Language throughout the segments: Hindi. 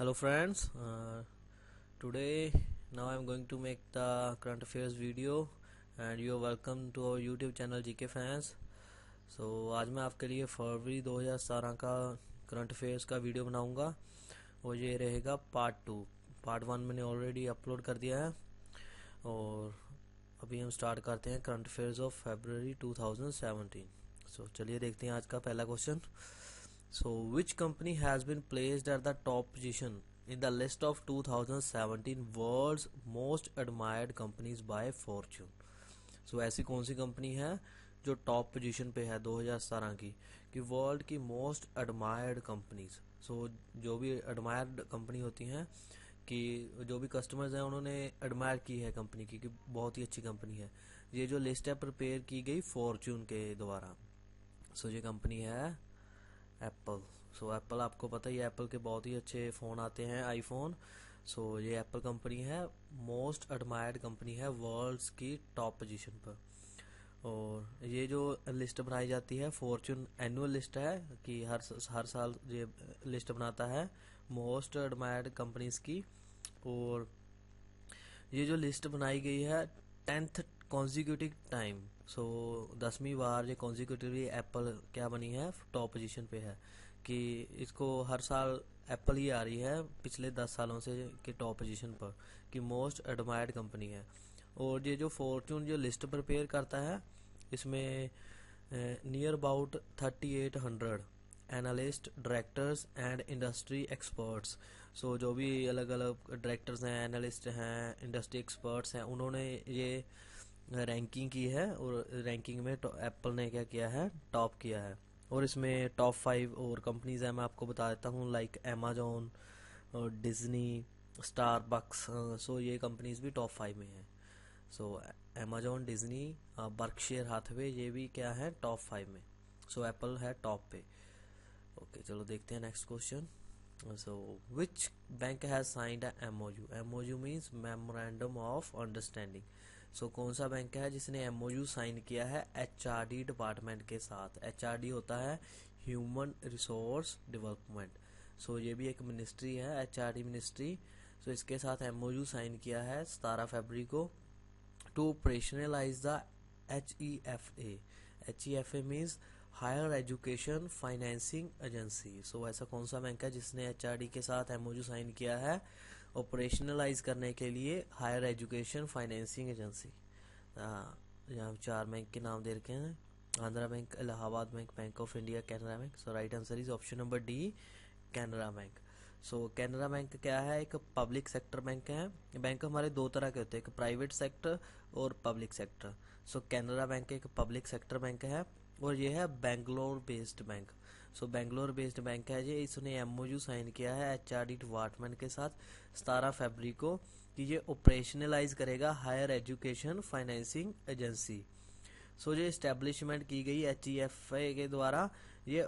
Hello friends, today now I'm going to make the current affairs video and you are welcome to our YouTube channel GK Fans. So आज मैं आपके लिए फरवरी 2017 का करंट अफेयर्स का वीडियो बनाऊंगा और ये रहेगा पार्ट 1 मैंने ऑलरेडी अपलोड कर दिया है और अभी हम स्टार्ट करते हैं करंट अफेयर्स ऑफ फरवरी 2017. सो चलिए देखते हैं आज का पहला question. So, which company has been placed at the top position in the list of 2017 world's most admired companies by Fortune? So, ऐसी कौन सी कंपनी है जो टॉप पोजीशन पे है 2017 की कि वर्ल्ड की मोस्ट एडमायर्ड कंपनीज. सो जो भी एडमायर्ड कंपनी होती हैं कि जो भी कस्टमर्स हैं उन्होंने एडमायर की है कंपनी की कि बहुत ही अच्छी कंपनी है. ये जो लिस्ट है प्रिपेयर की गई फॉर्च्यून के द्वारा. सो ये कंपनी है एप्पल. सो एप्पल आपको पता ही है, एप्पल के बहुत ही अच्छे फ़ोन आते हैं, आईफोन. सो ये एप्पल कंपनी है, मोस्ट एडमायर्ड कंपनी है वर्ल्ड्स की टॉप पोजीशन पर. और ये जो लिस्ट बनाई जाती है फॉर्च्यून एनुअल लिस्ट है कि हर साल ये लिस्ट बनाता है मोस्ट एडमायर्ड कंपनीज की. और ये जो लिस्ट बनाई गई है 10th कॉन्जिक्यूटिव टाइम. सो 10वीं बार ये कॉन्जिक्यूटिवली एप्पल क्या बनी है, टॉप पोजीशन पे है कि इसको हर साल एप्पल ही आ रही है पिछले 10 सालों से कि टॉप पोजीशन पर कि मोस्ट एडमायर्ड कंपनी है. और ये जो फॉर्च्यून जो लिस्ट प्रिपेयर करता है इसमें near about 3800 analyst, directors and industry experts. So जो भी अलग अलग डायरेक्टर्स हैं, एनालिस्ट हैं, इंडस्ट्री एक्सपर्ट्स हैं, उन्होंने ये रैंकिंग की है और रैंकिंग में एप्पल ने क्या किया है, टॉप किया है. और इसमें टॉप 5 और कंपनीज है, मैं आपको बता देता हूँ, लाइक अमेजोन और डिज्नी, स्टारबक्स. सो ये कंपनीज भी टॉप 5 में है. So Amazon, Disney, Berkshire Hathaway ये भी क्या है, टॉप 5 में. सो एप्पल है टॉप पे. ओके चलो देखते हैं next question. So which bank has signed a MOU. MOU means memorandum of understanding. So कौन सा बैंक है जिसने एमओयू साइन किया है एचआरडी डिपार्टमेंट के साथ. एचआरडी होता है ह्यूमन रिसोर्स डेवलपमेंट. सो ये भी एक मिनिस्ट्री है, एचआरडी मिनिस्ट्री. सो इसके साथ एमओयू साइन किया है 17 फरवरी को to operationalise the HEFA. HEFA means higher education financing agency. So ऐसा कौन सा बैंक है जिसने एचआरडी के साथ एमओयू साइन किया है ऑपरेशनलाइज करने के लिए हायर एजुकेशन फाइनेंसिंग एजेंसी. यहाँ 4 बैंक के नाम दे रखे हैं, Andhra bank, Allahabad bank, bank of India, Canara bank. So right answer is option number D, Canara bank. So Canara bank क्या है, एक पब्लिक सेक्टर बैंक है. बैंक हमारे दो तरह के होते हैं, एक प्राइवेट सेक्टर और पब्लिक सेक्टर. सो कैनरा बैंक एक पब्लिक सेक्टर बैंक है और ये है बेंगलोर बेस्ड बैंक. सो बेंगलोर बेस्ड बैंक है ये. इसने एमओयू साइन किया है एचआरडी डिपार्टमेंट के साथ 17 फरवरी को कि ये ऑपरेशनलाइज करेगा हायर एजुकेशन फाइनेंसिंग एजेंसी. सो ये इस्टेब्लिशमेंट की गई HEFA के द्वारा, ये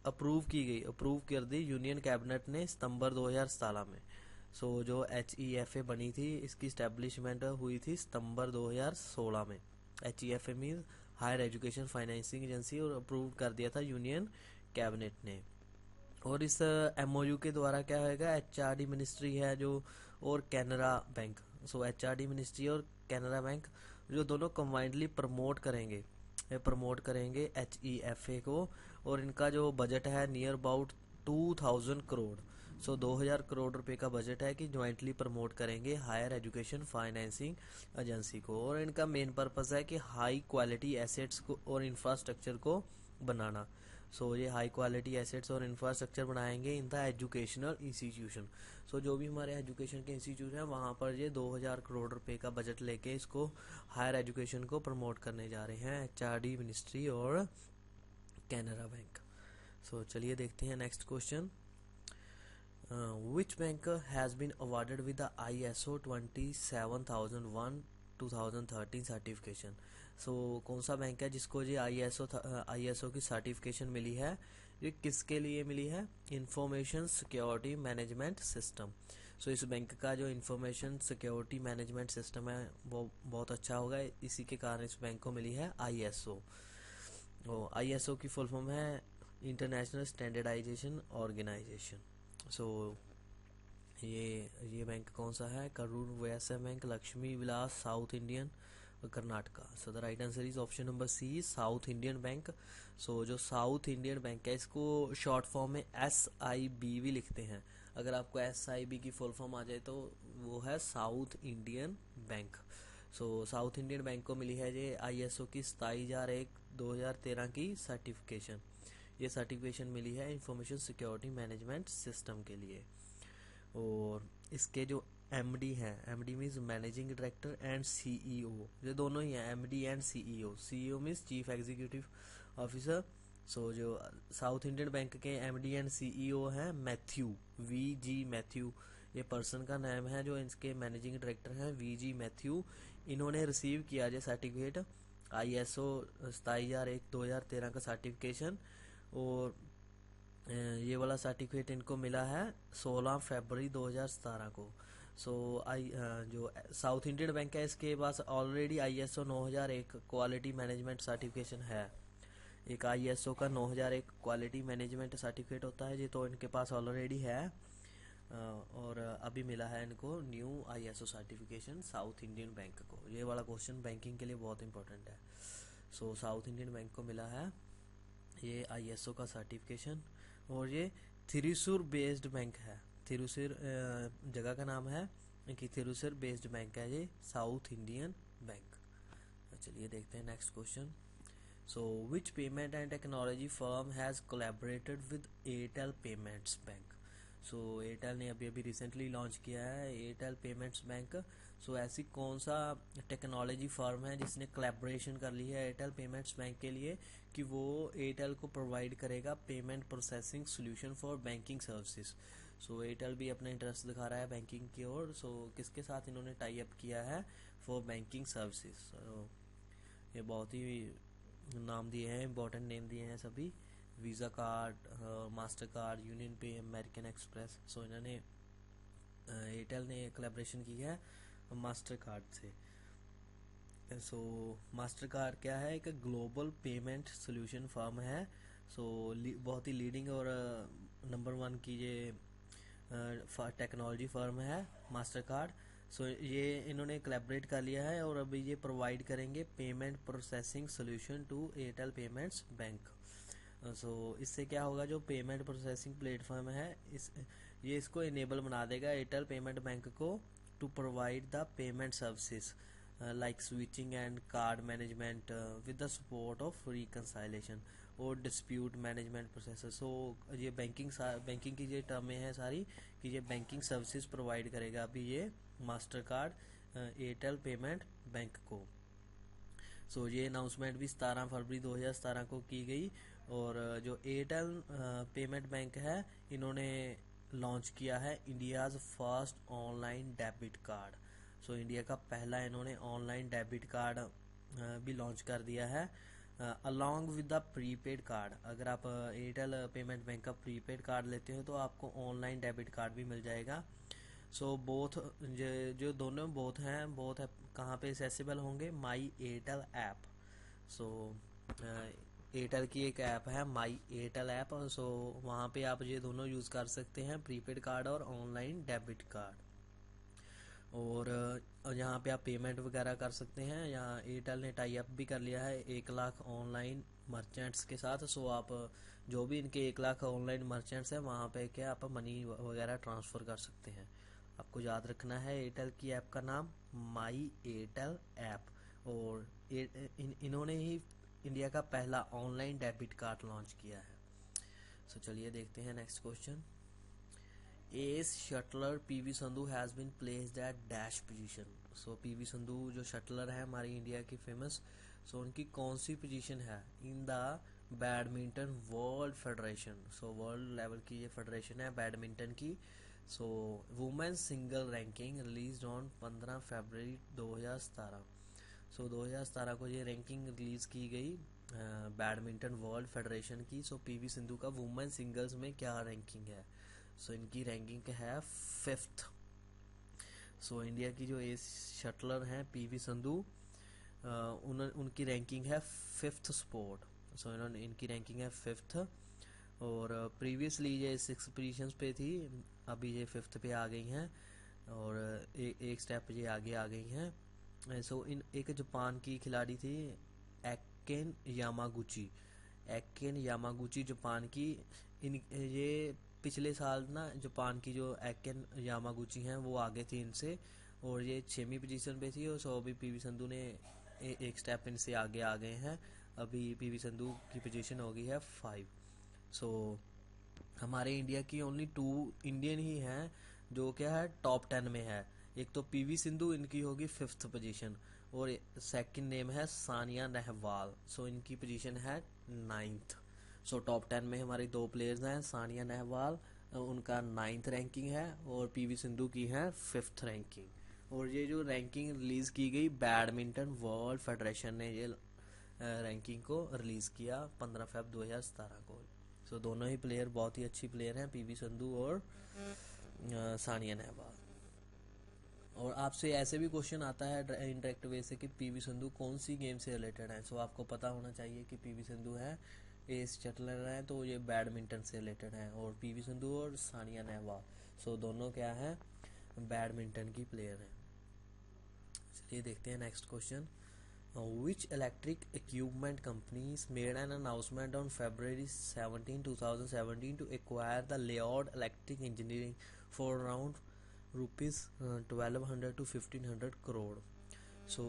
अप्रूव कर दी यूनियन कैबिनेट ने सितंबर 2017 में. सो जो HEFA बनी थी इसकी इस्टेब्लिशमेंट हुई थी सितंबर 2016 में. HEFA mean higher education financing agency और अप्रूव कर दिया था यूनियन कैबिनेट ने. और इस एमओयू के द्वारा क्या होगा, एचआरडी मिनिस्ट्री है जो और कैनरा बैंक. सो एचआरडी मिनिस्ट्री और कैनरा बैंक जो दोनों कंबाइंडली प्रमोट करेंगे HEFA को. और इनका जो बजट है नियर अबाउट 2000 करोड़. सो 2000 करोड़ रुपए का बजट है कि ज्वाइंटली प्रमोट करेंगे हायर एजुकेशन फाइनेंसिंग एजेंसी को. और इनका मेन पर्पस है कि हाई क्वालिटी एसेट्स को और इंफ्रास्ट्रक्चर को बनाना. सो ये हाई क्वालिटी एसेट्स और इंफ्रास्ट्रक्चर बनाएंगे इन द एजुकेशनल इंस्टीट्यूशन. सो जो भी हमारे एजुकेशन के इंस्टीट्यूट हैं वहाँ पर ये 2000 करोड़ रुपए का बजट लेके इसको हायर एजुकेशन को प्रमोट करने जा रहे हैं एचआरडी मिनिस्ट्री और कैनरा बैंक. सो चलिए देखते हैं next question. Which bank has been awarded with the ISO 27001 2013 certification. So कौन सा बैंक है जिसको ये ISO की सर्टिफिकेशन मिली है. ये किसके लिए मिली है, इंफॉर्मेशन सिक्योरिटी मैनेजमेंट सिस्टम. सो इस बैंक का जो इंफॉर्मेशन सिक्योरिटी मैनेजमेंट सिस्टम है वो बहुत अच्छा होगा, इसी के कारण इस बैंक को मिली है ISO. ISO की फुल फॉर्म है इंटरनेशनल स्टैंडर्डाइजेशन ऑर्गेनाइजेशन. सो ये बैंक कौन सा है? Karur Vysya bank, Lakshmi Vilas, south Indian, Karnataka. So the right answer is option number C, south Indian bank. So जो साउथ इंडियन बैंक है इसको शॉर्ट फॉर्म में SIB भी लिखते हैं। अगर आपको SIB की फुल फॉर्म आ जाए तो वो है साउथ इंडियन बैंक। सो साउथ इंडियन बैंक को मिली है ये ISO की 27001/2013 की सर्टिफिकेशन। ये सर्टिफिकेशन मिली है इंफॉर्मेशन सिक्योरिटी मैनेजमेंट सिस्टम के लिए। और इसके जो MD हैं, MD means managing director and CEO, ये दोनों ही हैं, MD and CEO means chief executive officer. So जो साउथ इंडियन बैंक के MD एंड CEO हैं मैथ्यू, VG मैथ्यू, ये पर्सन का नाम है। जो इसके मैनेजिंग डायरेक्टर हैं VG मैथ्यू, इन्होंने रिसीव किया ये सर्टिफिकेट ISO 27001/2013 का सर्टिफिकेशन। और ये वाला सर्टिफिकेट इनको मिला है 16 फरवरी 2017 को। सो जो साउथ इंडियन बैंक है इसके पास already ISO 9001 quality management certification है। एक ISO का 9001 क्वालिटी मैनेजमेंट सर्टिफिकेट होता है, ये तो इनके पास ऑलरेडी है। और अभी मिला है इनको new ISO certification south Indian bank को। ये वाला क्वेश्चन बैंकिंग के लिए बहुत इंपॉर्टेंट है। सो साउथ इंडियन बैंक को मिला है ये ISO का सर्टिफिकेशन। और ये थिरुसुर बेस्ड बैंक है। थिरुसुर जगह का नाम है कि थिरुसुर बेस्ड बैंक है ये साउथ इंडियन बैंक। चलिए देखते हैं next question. So which payment and technology firm has collaborated with Airtel payments bank? So Airtel ने अभी रिसेंटली लॉन्च किया है एयरटेल पेमेंट्स बैंक। सो ऐसी कौन सा टेक्नोलॉजी फर्म है जिसने कोलैबोरेशन कर ली है एयरटेल पेमेंट्स बैंक के लिए कि वो एयरटेल को प्रोवाइड करेगा payment processing solution for banking services. So Airtel भी अपना इंटरेस्ट दिखा रहा है बैंकिंग की ओर। सो किसके साथ इन्होंने टाई अप किया है फॉर बैंकिंग सर्विसेज? ये बहुत ही नाम दिए हैं, इंपॉर्टेंट नेम दिए हैं सभी। Visa card, master card, union पे, अमेरिकन एक्सप्रेस। सो इन्होंने एयरटेल ने कोलैबोरेशन की है मास्टर कार्ड से। सो मास्टर कार्ड क्या है? एक ग्लोबल पेमेंट सोल्यूशन फर्म है। सो बहुत ही लीडिंग और नंबर 1 की ये टेक्नोलॉजी फर्म है मास्टर कार्ड। सो ये इन्होंने कोलैबोरेट कर लिया है और अभी ये प्रोवाइड करेंगे payment processing solution to Airtel payments bank. So इससे क्या होगा, जो पेमेंट प्रोसेसिंग प्लेटफॉर्म है ये इसको इनेबल बना देगा एयरटेल पेमेंट बैंक को to provide the payment services like switching and card management with the support of reconciliation और डिस्प्यूट मैनेजमेंट प्रोसेस। सो ये बैंकिंग की ये टर्में हैं सारी कि ये बैंकिंग सर्विसेज प्रोवाइड करेगा अभी ये master card Airtel payment bank को। सो ये अनाउंसमेंट भी 17 फरवरी 2017 को की गई। और जो एयरटेल पेमेंट बैंक है इन्होंने लॉन्च किया है India's first online debit card. So India का पहला इन्होंने ऑनलाइन डेबिट कार्ड भी लॉन्च कर दिया है along with the prepaid card. अगर आप एयरटेल पेमेंट बैंक का प्रीपेड कार्ड लेते हो तो आपको ऑनलाइन डेबिट कार्ड भी मिल जाएगा। सो बोथ जो दोनों बोथ है कहाँ पे एक्सेसिबल होंगे? माई एयरटेल ऐप। सो एयरटेल की एक ऐप है माई एयरटेल ऐप। सो वहाँ पे आप ये दोनों यूज़ कर सकते हैं, प्रीपेड कार्ड और ऑनलाइन डेबिट कार्ड। और यहाँ पे आप पेमेंट वगैरह कर सकते हैं। यहाँ एयरटेल ने टाई अप भी कर लिया है 1 लाख ऑनलाइन मर्चेंट्स के साथ। सो आप जो भी इनके 1 लाख ऑनलाइन मर्चेंट्स हैं वहाँ पे क्या आप मनी वगैरह ट्रांसफ़र कर सकते हैं। आपको याद रखना है एयरटेल की ऐप का नाम माई एयरटेल ऐप। और इन्होंने ही इंडिया का पहला ऑनलाइन डेबिट कार्ड लॉन्च किया है। सो चलिए देखते हैं next question. As shuttler PV Sindhu has been placed at dash position. So PV Sindhu जो शटलर है हमारी इंडिया की फेमस, सो उनकी कौन सी पोजीशन है in the badminton world federation? So world level की ये फेडरेशन है बैडमिंटन की। So women's single ranking release on 15 फरवरी 2017। सो 2017 को ये रैंकिंग रिलीज़ की गई बैडमिंटन वर्ल्ड फेडरेशन की। सो PV सिंधु का वुमेन सिंगल्स में क्या रैंकिंग है? सो इनकी रैंकिंग है 5th। सो इंडिया की जो एस शटलर हैं PV संधू उनकी रैंकिंग है 5th स्पॉट। सो इनकी रैंकिंग है 5th। और प्रीवियसली ये 6 पोजीशंस पे थी, अभी ये 5th पे आ गई हैं और एक स्टेप ये आगे आ गई हैं। सो इन एक जापान की खिलाड़ी थी एक्केन यामागुची। एक्केन यामागुची जापान की, इन ये पिछले साल ना जापान की जो एक्केन यामागुची हैं वो आगे थी इनसे, और ये 6वीं पोजीशन पे थी। और सो अभी पीवी संधू ने एक स्टेप इनसे आगे आ गए हैं। अभी पीवी संधू की पोजीशन हो गई है 5। सो हमारे इंडिया की ओनली 2 इंडियन ही हैं जो क्या है टॉप 10 में है। एक तो पीवी सिंधु, इनकी होगी 5th पोजीशन, और सेकंड नेम है सानिया नेहवाल। सो इनकी पोजीशन है 9th। सो टॉप 10 में हमारे 2 प्लेयर्स हैं, सानिया नेहवाल उनका 9th रैंकिंग है और पीवी सिंधु की है 5th रैंकिंग। और ये जो रैंकिंग रिलीज की गई बैडमिंटन वर्ल्ड फेडरेशन ने ये रैंकिंग को रिलीज किया 15 फरवरी 2017 को। सो दोनों ही प्लेयर बहुत ही अच्छी प्लेयर हैं, पीवी संधू और सानिया नेहवाल। और आपसे ऐसे भी क्वेश्चन आता है इंडायरेक्ट वे से कि पीवी संधू कौन सी गेम से रिलेटेड है। सो आपको पता होना चाहिए कि पीवी संधू है एस शटलर है, तो ये बैडमिंटन से रिलेटेड है, और पीवी संधू और सानिया नेहवाल सो दोनों क्या है बैडमिंटन की प्लेयर हैं। चलिए देखते हैं next question. Which electric equipment companies made an announcement on February 17, 2017 to acquire the Lloyd Electric Engineering for around rupees 1200 to 1500 crore. So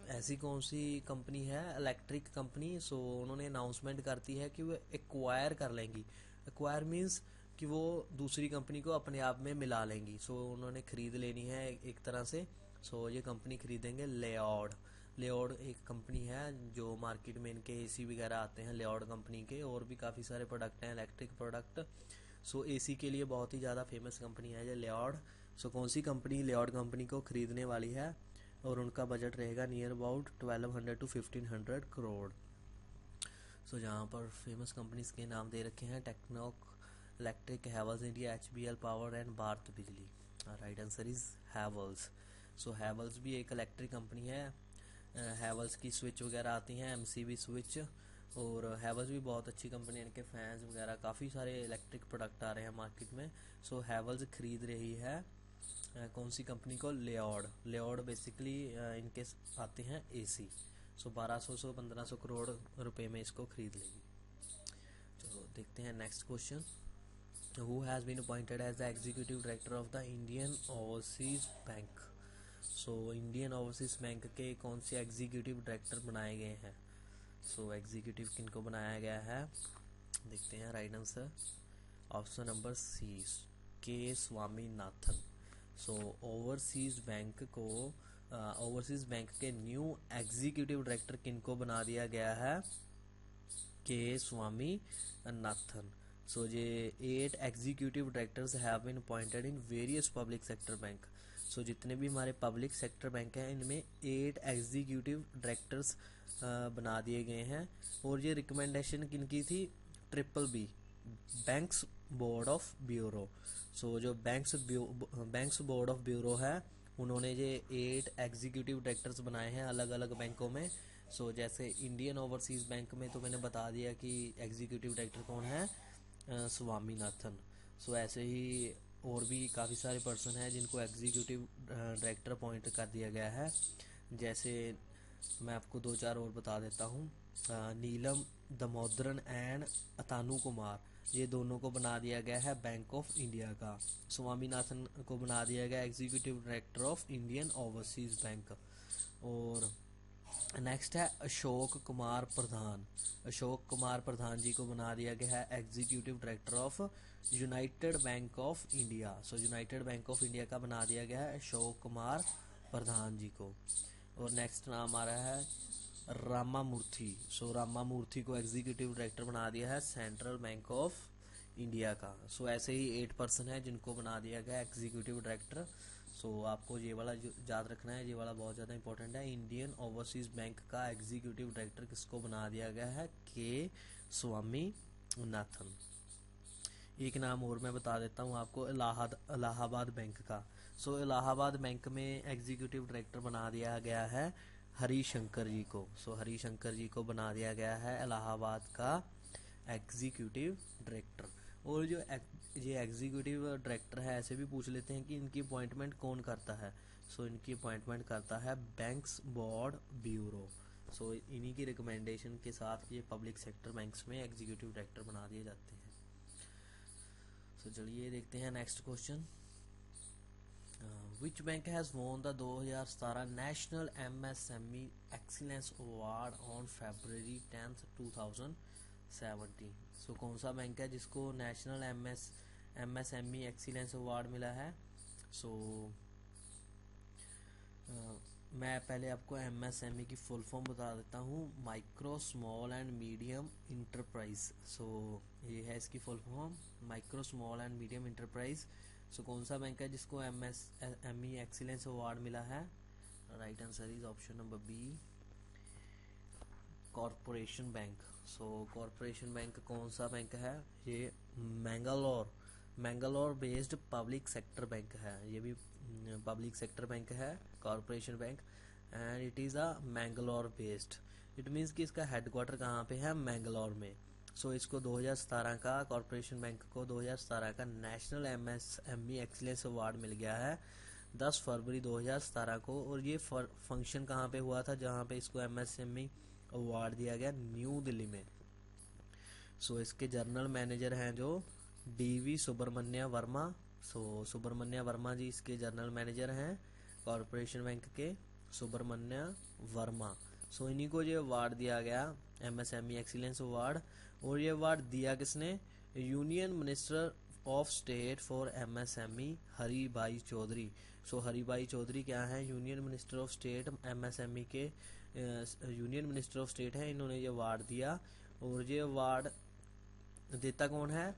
ऐसी कौन सी कंपनी है इलेक्ट्रिक कंपनी, सो उन्होंने अनाउंसमेंट करती है कि वो एक्वायर कर लेंगी। एक्वायर मीन्स कि वो दूसरी कंपनी को अपने आप में मिला लेंगी। सो उन्होंने खरीद लेनी है एक तरह से। सो ये कंपनी खरीदेंगे लेऑड। लेऑड एक कंपनी है जो मार्केट में इनके एसी वगैरह आते हैं लेऑड कंपनी के, और भी काफ़ी सारे प्रोडक्ट हैं इलेक्ट्रिक प्रोडक्ट। सो एसी के लिए बहुत ही ज़्यादा फेमस कंपनी है ये लेऑड। सो कौन सी कंपनी लेऑड कंपनी को खरीदने वाली है, और उनका बजट रहेगा near about 1200 to 1500 crore. So जहाँ पर फेमस कंपनीज के नाम दे रखे हैं टेक्नोक electric, Havells India, HBL power and Bharat Bijli. Right answer is Havells. So Havells भी एक इलेक्ट्रिक कंपनी है। हैवल्स की स्विच वगैरह आती हैं एमसीबी स्विच, और हैवल्स भी बहुत अच्छी कंपनी है, इनके फैंस वगैरह काफ़ी सारे इलेक्ट्रिक प्रोडक्ट आ रहे हैं मार्केट में। सो हैवल्स खरीद रही है कौन सी कंपनी को, लेऑड। लेऑड बेसिकली इनके आते हैं एसी। सो 1200 से 1500 करोड़ रुपए में इसको खरीद लेगी। चलो देखते हैं next question. Who has been appointed as the executive director of the Indian Overseas Bank. So Indian Overseas Bank के कौन से एग्जीक्यूटिव डायरेक्टर बनाए गए हैं। सो एग्जीक्यूटिव किनको बनाया गया है, देखते हैं। Right answer option number C, K Swaminathan. So Overseas Bank को ओवरसीज बैंक के न्यू एग्जीक्यूटिव डायरेक्टर किनको बना दिया गया है, के स्वामीनाथन। सो ये 8 executive directors have been appointed in various public sector bank. So जितने भी हमारे पब्लिक सेक्टर बैंक हैं इनमें 8 एग्जीक्यूटिव डायरेक्टर्स बना दिए गए हैं। और ये रिकमेंडेशन किनकी थी, triple B banks board of bureau. So जो बैंक्स बोर्ड ऑफ ब्यूरो है उन्होंने ये 8 एग्जीक्यूटिव डायरेक्टर्स बनाए हैं अलग अलग बैंकों में। सो जैसे इंडियन ओवरसीज बैंक में तो मैंने बता दिया कि एग्जीक्यूटिव डायरेक्टर कौन है, स्वामीनाथन। सो ऐसे ही और भी काफ़ी सारे पर्सन हैं जिनको एग्जीक्यूटिव डायरेक्टर अपॉइंट कर दिया गया है। जैसे मैं आपको 2-4 और बता देता हूँ। नीलम दामोदरन एंड अतानु कुमार, ये दोनों को बना दिया गया है बैंक ऑफ इंडिया का। स्वामीनाथन को बना दिया गया executive director of Indian Overseas bank. और नेक्स्ट है अशोक कुमार प्रधान। अशोक कुमार प्रधान जी को बना दिया गया है executive director of United bank of India. So United bank of India का बना दिया गया है अशोक कुमार प्रधान जी को। और नेक्स्ट नाम आ रहा है रामा मूर्ति। सो रामा मूर्ति को एग्जीक्यूटिव डायरेक्टर बना दिया है सेंट्रल बैंक ऑफ इंडिया का। सो ऐसे ही 8 पर्सन है जिनको बना दिया गया एग्जीक्यूटिव डायरेक्टर। सो आपको ये वाला याद रखना है, ये वाला बहुत ज़्यादा इंपॉर्टेंट है। इंडियन ओवरसीज बैंक का एग्जीक्यूटिव डायरेक्टर किसको बना दिया गया है, के स्वामीनाथन। एक नाम और मैं बता देता हूँ आपको, इलाहाबाद बैंक का। सो इलाहाबाद बैंक में एग्जीक्यूटिव डायरेक्टर बना दिया गया है हरिशंकर जी को। सो हरिशंकर जी को बना दिया गया है इलाहाबाद का एग्जीक्यूटिव डायरेक्टर। और जो ये एग्जीक्यूटिव डायरेक्टर है, ऐसे भी पूछ लेते हैं कि इनकी अपॉइंटमेंट कौन करता है। सो इनकी अपॉइंटमेंट करता है बैंक्स बोर्ड ब्यूरो। सो इन्हीं की रिकमेंडेशन के साथ ये पब्लिक सेक्टर बैंक्स में एग्जीक्यूटिव डायरेक्टर बना दिए जाते हैं। सो चलिए देखते हैं next question. Which bank has won the 2017 national MSME excellence award on February 10, 2017। सो कौन सा बैंक है जिसको नेशनल MSME एक्सीलेंस अवार्ड मिला है। सो मैं पहले आपको MSME की फुल फॉर्म बता देता हूँ, micro small and medium enterprise. So ये है इसकी full form, micro small and medium enterprise. So कौन सा बैंक है जिसको MSME एक्सीलेंस अवार्ड मिला है। Right answer is option number B, Corporation Bank. So Corporation Bank कौन सा बैंक है, ये Mangalore based public sector bank है। ये भी पब्लिक सेक्टर बैंक है, Corporation Bank, and it is a Mangalore based. It means कि इसका हेडक्वार्टर कहाँ पे है, मैंगलोर में। सो इसको 2017 का, कॉरपोरेशन बैंक को 2017 का नेशनल MSME एक्सीलेंस अवार्ड मिल गया है 10 फरवरी 2017 को। और ये फंक्शन कहाँ पे हुआ था जहाँ पे इसको MSME अवार्ड दिया गया, न्यू दिल्ली में। सो इसके जनरल मैनेजर हैं जो DV सुब्रमण्य वर्मा। सो सुब्रमण्य वर्मा जी इसके जनरल मैनेजर हैं कॉरपोरेशन बैंक के, सुब्रमण्य वर्मा। सो इन्हीं को ये अवार्ड दिया गया, MSME एक्सीलेंस अवार्ड। और ये अवार्ड दिया किसने, union minister of state for MSME हरी भाई चौधरी। सो हरी भाई चौधरी क्या है, union minister of state MSME के यूनियन मिनिस्टर ऑफ स्टेट है, इन्होंने ये अवार्ड दिया। और ये अवार्ड देता कौन है,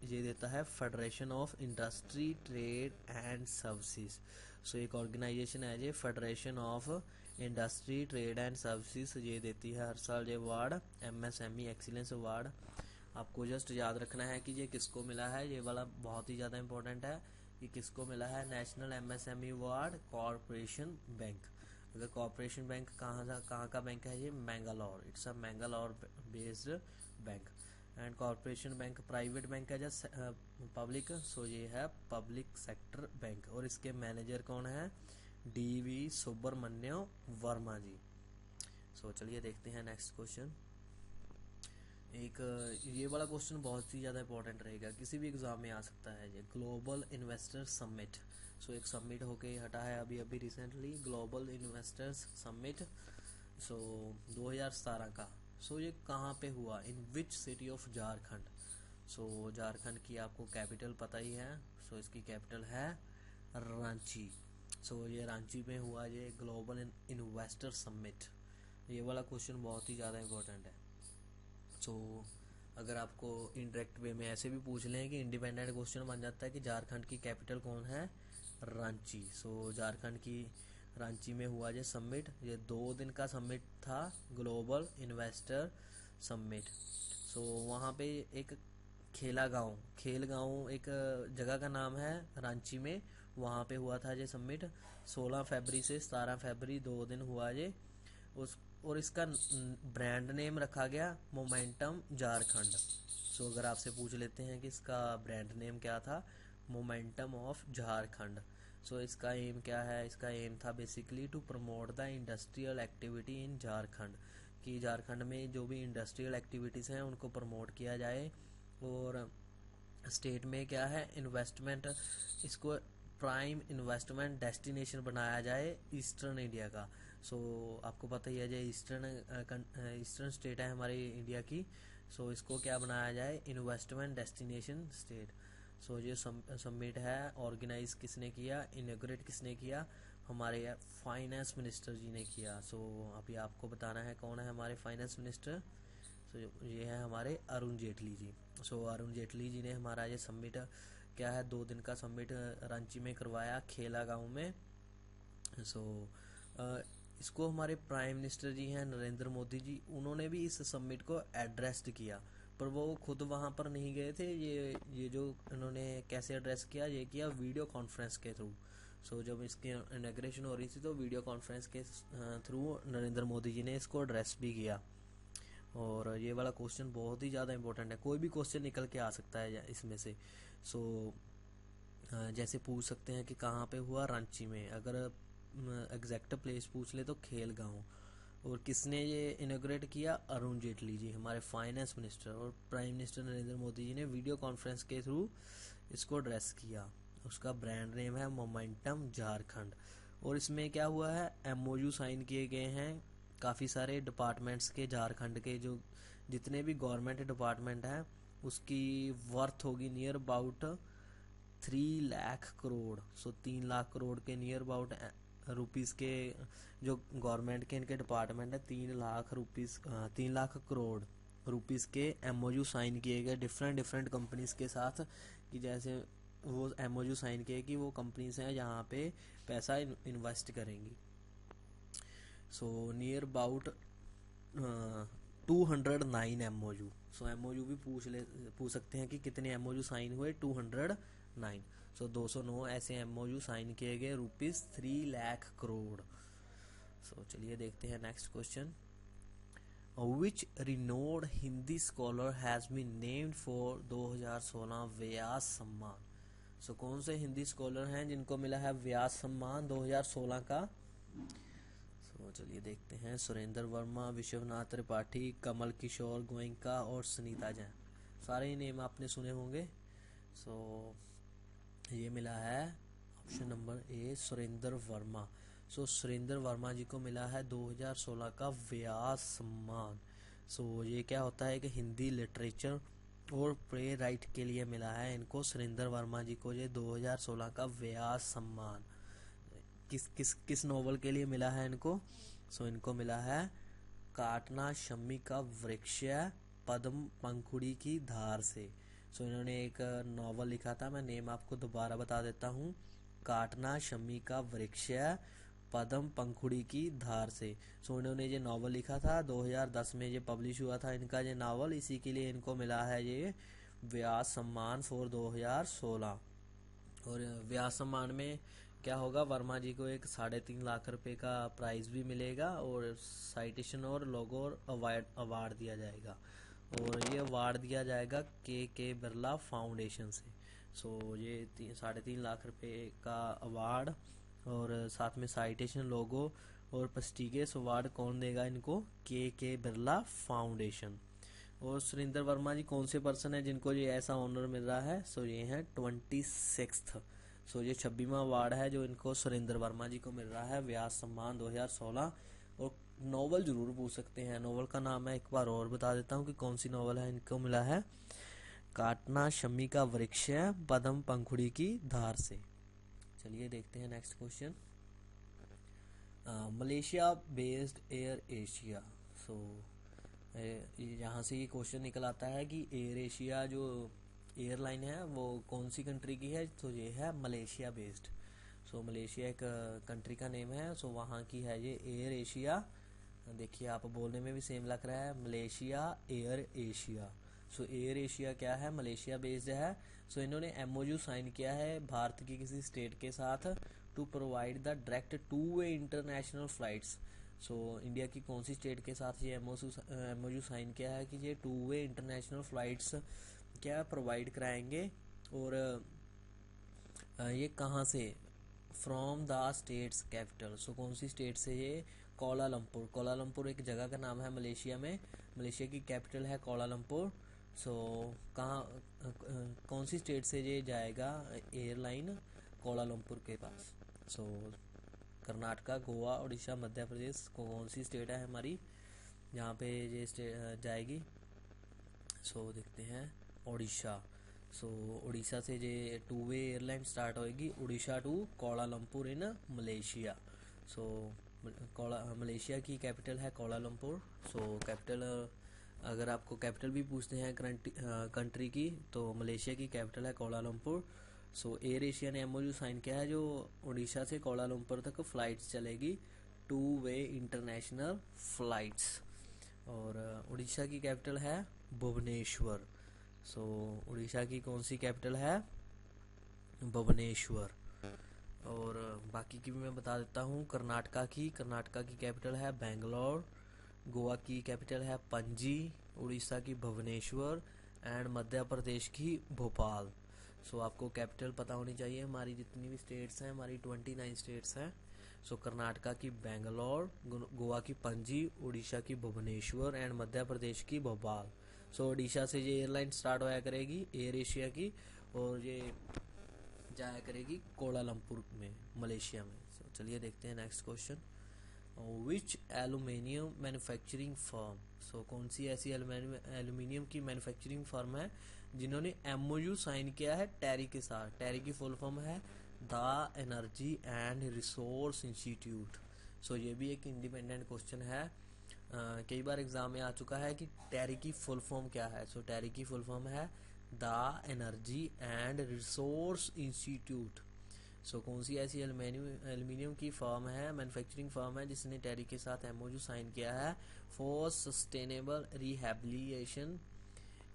ये देता है federation of industry trade and services. So एक ऑर्गेनाइजेशन है ये, federation of industry trade and services, ये देती है हर साल ये अवार्ड, MSME एक्सीलेंस अवार्ड। आपको जस्ट याद रखना है कि ये किसको मिला है, ये वाला बहुत ही ज़्यादा इंपॉर्टेंट है कि किसको मिला है national MSME award, corporation bank. अगर कॉरपोरेशन बैंक कहाँ का बैंक है, ये Mangalore, it's a Mangalore based bank. And corporation bank private bank है या पब्लिक, सो ये है पब्लिक सेक्टर बैंक। और इसके मैनेजर कौन है, DV सुब्रमण्य वर्मा जी। सो चलिए देखते हैं नेक्स्ट क्वेश्चन। एक ये वाला क्वेश्चन बहुत ही ज़्यादा इंपॉर्टेंट रहेगा, किसी भी एग्जाम में आ सकता है ये, ग्लोबल इन्वेस्टर समिट। सो एक समिट होके हटा है अभी अभी रिसेंटली, ग्लोबल इन्वेस्टर्स समिट, सो 2017 का। सो ये कहाँ पे हुआ, इन which city of Jharkhand. So Jharkhand की आपको कैपिटल पता ही है, सो इसकी कैपिटल है रांची। सो ये रांची में हुआ ये ग्लोबल इन्वेस्टर समिट। ये वाला क्वेश्चन बहुत ही ज़्यादा इंपॉर्टेंट है। सो अगर आपको इनडायरेक्ट वे में ऐसे भी पूछ लें कि इंडिपेंडेंट क्वेश्चन बन जाता है कि झारखंड की कैपिटल कौन है, रांची। सो झारखंड की रांची में हुआ ये समिट, ये 2 दिन का समिट था, ग्लोबल इन्वेस्टर समिट। सो वहाँ पे एक खेल गांव एक जगह का नाम है रांची में, वहाँ पे हुआ था ये समिट 16 फरवरी से 17 फरवरी 2 दिन हुआ ये। और इसका ब्रांड नेम रखा गया मोमेंटम झारखंड। सो अगर आपसे पूछ लेते हैं कि इसका ब्रांड नेम क्या था, मोमेंटम ऑफ झारखंड। सो इसका एम क्या है, इसका एम था basically to promote the industrial activity in Jharkhand, कि झारखंड में जो भी इंडस्ट्रियल एक्टिविटीज़ हैं उनको प्रमोट किया जाए। और स्टेट में क्या है, इन्वेस्टमेंट, इसको प्राइम इन्वेस्टमेंट डेस्टिनेशन बनाया जाए ईस्टर्न इंडिया का। सो आपको पता ही है जो ईस्टर्न स्टेट है हमारी इंडिया की, सो इसको क्या बनाया जाए, इन्वेस्टमेंट डेस्टिनेशन स्टेट। सो ये समिट है, ऑर्गेनाइज किसने किया, इनॉग्रेट किसने किया, हमारे फाइनेंस मिनिस्टर जी ने किया। सो अभी आपको बताना है कौन है हमारे फाइनेंस मिनिस्टर। सो ये है हमारे अरुण जेटली जी। सो अरुण जेटली जी ने हमारा ये समिट क्या है, 2 दिन का समिट रांची में करवाया, खेला गांव में। सो इसको हमारे प्राइम मिनिस्टर जी हैं नरेंद्र मोदी जी, उन्होंने भी इस समिट को एड्रेस किया, पर वो खुद वहाँ पर नहीं गए थे। ये जो इन्होंने कैसे एड्रेस किया, ये किया वीडियो कॉन्फ्रेंस के थ्रू। सो जब इसकी इनॉग्रेशन हो रही थी तो वीडियो कॉन्फ्रेंस के थ्रू नरेंद्र मोदी जी ने इसको एड्रेस भी किया। और ये वाला क्वेश्चन बहुत ही ज़्यादा इंपॉर्टेंट है, कोई भी क्वेश्चन निकल के आ सकता है इसमें से। सो जैसे पूछ सकते हैं कि कहाँ पे हुआ, रांची में। अगर एग्जैक्ट प्लेस पूछ ले तो खेल गांव। और किसने ये इनोग्रेट किया, अरुण जेटली जी, हमारे फाइनेंस मिनिस्टर। और प्राइम मिनिस्टर नरेंद्र मोदी जी ने वीडियो कॉन्फ्रेंस के थ्रू इसको एड्रेस किया। उसका ब्रांड नेम है मोमेंटम झारखंड। और इसमें क्या हुआ है, एमओयू साइन किए गए हैं काफ़ी सारे डिपार्टमेंट्स के, झारखंड के जो जितने भी गवर्नमेंट डिपार्टमेंट हैं उसकी वर्थ होगी नियर अबाउट 3 लाख करोड़। सो 3 लाख करोड़ के नियर अबाउट रुपीस के जो गवर्नमेंट के इनके डिपार्टमेंट है, 3 लाख रुपीस 3 लाख करोड़ रुपीस के एमओयू साइन किए गए डिफरेंट डिफरेंट कंपनीज के साथ। कि जैसे वो एमओयू साइन किए कि वो कंपनीज हैं जहाँ पे पैसा इन्वेस्ट करेंगी। So near about 209 MOU. So MOU भी पूछ सकते हैं कि कितने एमओयू साइन हुए, 209। सो 209 ऐसे एमओयू साइन किए गए, ₹3 लाख करोड़। सो चलिए देखते हैं next question. Which renowned Hindi scholar has been named for 2016 Vyas Samman. So कौन से हिंदी स्कॉलर हैं जिनको मिला है व्यास सम्मान 2016 का। तो चलिए देखते हैं, सुरेंद्र वर्मा, विश्वनाथ त्रिपाठी, कमल किशोर गोयनका और सुनीता जैन। सारे ही नेम आपने सुने होंगे। सो ये मिला है option number A, Surendra Verma. So Surendra Verma ji को मिला है 2016 का व्यास सम्मान। सो ये क्या होता है कि हिंदी लिटरेचर और प्ले राइट के लिए मिला है इनको, सुरेंद्र वर्मा जी को ये 2016 का व्यास सम्मान। किस किस किस नॉवल के लिए मिला है इनको। सो इनको मिला है काटना शम्मी का वृक्ष पद्म पंखुड़ी की धार से। सो इन्होंने एक नॉवल लिखा था, मैं नेम आपको दोबारा बता देता हूँ, काटना शम्मी का वृक्ष पद्म पंखुड़ी की धार से। सो इन्होंने ये नॉवल लिखा था, 2010 में ये पब्लिश हुआ था इनका ये नॉवल, इसी के लिए इनको मिला है ये व्यास सम्मान फॉर 2016। और व्यास सम्मान में क्या होगा, वर्मा जी को एक 3.5 लाख रुपए का प्राइज भी मिलेगा और साइटेशन और लोगो और अवार्ड दिया जाएगा। और ये अवार्ड दिया जाएगा के बिरला फाउंडेशन से। सो ये 3.5 लाख रुपए का अवार्ड और साथ में साइटेशन, लोगो और प्रेस्टिजियस अवार्ड कौन देगा इनको, के बिरला फाउंडेशन। और सुरेंद्र वर्मा जी कौन से पर्सन है जिनको ये ऐसा ऑनर मिल रहा है। सो ये है 26th। सो ये 26वां अवार्ड है जो इनको सुरेंद्र वर्मा जी को मिल रहा है व्यास सम्मान 2016। और नॉवल जरूर पूछ सकते हैं, नॉवल का नाम मैं एक बार और बता देता हूँ कि कौन सी नॉवल है इनको मिला है, काटना शम्मी का वृक्ष पद्म पंखुड़ी की धार से। चलिए देखते हैं next question. Malaysia based Air Asia. So यहाँ से ये क्वेश्चन निकल आता है कि एयर एशिया जो एयरलाइन है वो कौन सी कंट्री की है। तो ये है मलेशिया बेस्ड। सो मलेशिया एक कंट्री का नेम है। सो वहाँ की है ये एयर एशिया। देखिए आप बोलने में भी सेम लग रहा है, मलेशिया एयर एशिया। सो एयर एशिया क्या है, मलेशिया बेस्ड है। सो इन्होंने एमओयू साइन किया है भारत की किसी स्टेट के साथ टू प्रोवाइड द डायरेक्ट 2-वे इंटरनेशनल फ्लाइट्स। सो इंडिया की कौन सी स्टेट के साथ ये एमओयू साइन किया है कि ये 2-वे इंटरनेशनल फ्लाइट्स क्या प्रोवाइड कराएंगे। और ये कहाँ से, फ्रॉम द स्टेट्स कैपिटल। सो कौन सी स्टेट से, ये कोलालमपुर। कोलालमपुर एक जगह का नाम है मलेशिया में, मलेशिया की कैपिटल है कोलालमपुर। सो कहाँ कौन सी स्टेट से ये जाएगा एयरलाइन, कोलालमपुर के पास। सो कर्नाटका, गोवा, उड़ीसा, मध्य प्रदेश, कौन सी स्टेट है हमारी जहाँ पे ये स्टेट जाएगी। सो देखते हैं उड़ीसा। सो उड़ीसा से ये 2-वे एयरलाइन स्टार्ट होएगी, Orissa to Kuala Lumpur in Malaysia. So Malaysia की कैपिटल है कोलालमपुर। सो कैपिटल, अगर आपको कैपिटल भी पूछते हैं कंट्री की तो मलेशिया की कैपिटल है कोलालमपुर। सो एयर एशिया ने एमओयू साइन किया है जो उड़ीसा से कोलालमपुर तक फ्लाइट्स चलेगी, 2-वे इंटरनेशनल फ्लाइट्स। और उड़ीसा की कैपिटल है भुवनेश्वर। सो उड़ीसा की कौन सी कैपिटल है, भुवनेश्वर। और बाकी की भी मैं बता देता हूँ, कर्नाटका की कैपिटल है बेंगलोर, गोवा की कैपिटल है पणजी, उड़ीसा की भुवनेश्वर एंड मध्य प्रदेश की भोपाल। सो आपको कैपिटल पता होनी चाहिए। हमारी जितनी भी स्टेट्स हैं, हमारी 29 स्टेट्स हैं। सो कर्नाटका की बेंगलोर, गोवा की पणजी, उड़ीसा की भुवनेश्वर एंड मध्य प्रदेश की भोपाल। सो उड़ीसा से ये एयरलाइन स्टार्ट होया करेगी, एयर एशिया की, और ये जाया करेगी कोलालमपुर में, मलेशिया में। सो चलिए देखते हैं नेक्स्ट क्वेश्चन। विच एलुमिनियम मैन्युफैक्चरिंग फर्म, सो कौन सी ऐसी एल्यूमिनियम की मैन्युफैक्चरिंग फर्म है जिन्होंने एमओयू साइन किया है टैरी के साथ। टैरी की फुल फॉर्म है the energy and resource institute. So ये भी एक इंडिपेंडेंट क्वेश्चन है। कई बार एग्जाम में आ चुका है कि टैरी की फुल फॉर्म क्या है। सो टैरी की फुल फॉर्म है the energy and resource institute. So कौन सी ऐसी एल्यूमिनियम की फर्म है, मैन्युफैक्चरिंग फर्म है, जिसने टैरी के साथ एमओयू साइन किया है for sustainable rehabilitation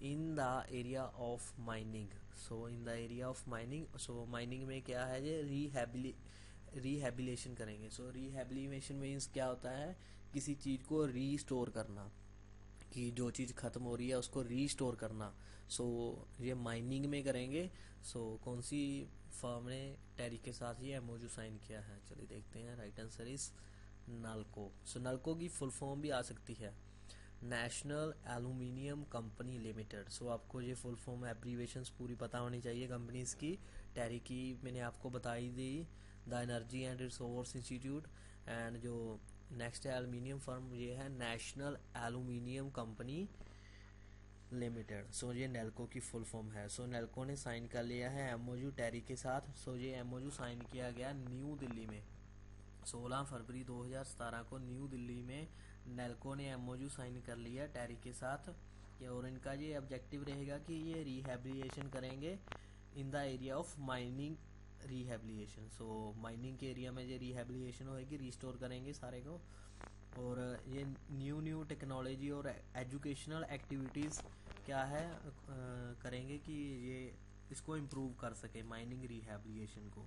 in the area of mining. So in the area of mining, so mining में क्या है, ये रिहैबिलेशन करेंगे। सो रिहैबिलिटेशन मीन्स क्या होता है, किसी चीज़ को रीस्टोर करना, कि जो चीज़ ख़त्म हो रही है उसको रीस्टोर करना। सो ये माइनिंग में करेंगे। सो कौन सी फर्म ने टैरी के साथ ये एमओयू साइन किया है, चलिए देखते हैं। Right answer is NALCO. So NALCO की फुल फॉर्म भी आ सकती है national aluminium company limited. So आपको ये फुल फॉर्म एब्रीवेशंस पूरी पता होनी चाहिए कंपनीज की। टैरी की मैंने आपको बताई दी, the energy and resource institute, and जो नेक्स्ट है एल्यूमिनियम फर्म, ये है national aluminium company limited. So ये नेल्को की फुल फॉर्म है। सो नेल्को ने साइन कर लिया है एमओयू टैरी के साथ। सो ये एमओयू साइन किया गया न्यू दिल्ली में 16 फरवरी 2017 को। न्यू दिल्ली में नेल्को ने एमओयू साइन कर लिया टैरी के साथ, और इनका ये ऑब्जेक्टिव रहेगा कि ये रिहैबिलिटेशन करेंगे in the area of mining rehabilitation. So mining के एरिया में ये रिहैबिलिटेशन होगी, रिस्टोर करेंगे सारे को। और ये न्यू टेक्नोलॉजी और एजुकेशनल एक्टिविटीज़ क्या है करेंगे कि ये इसको इम्प्रूव कर सके माइनिंग रिहैबिलिटेशन को।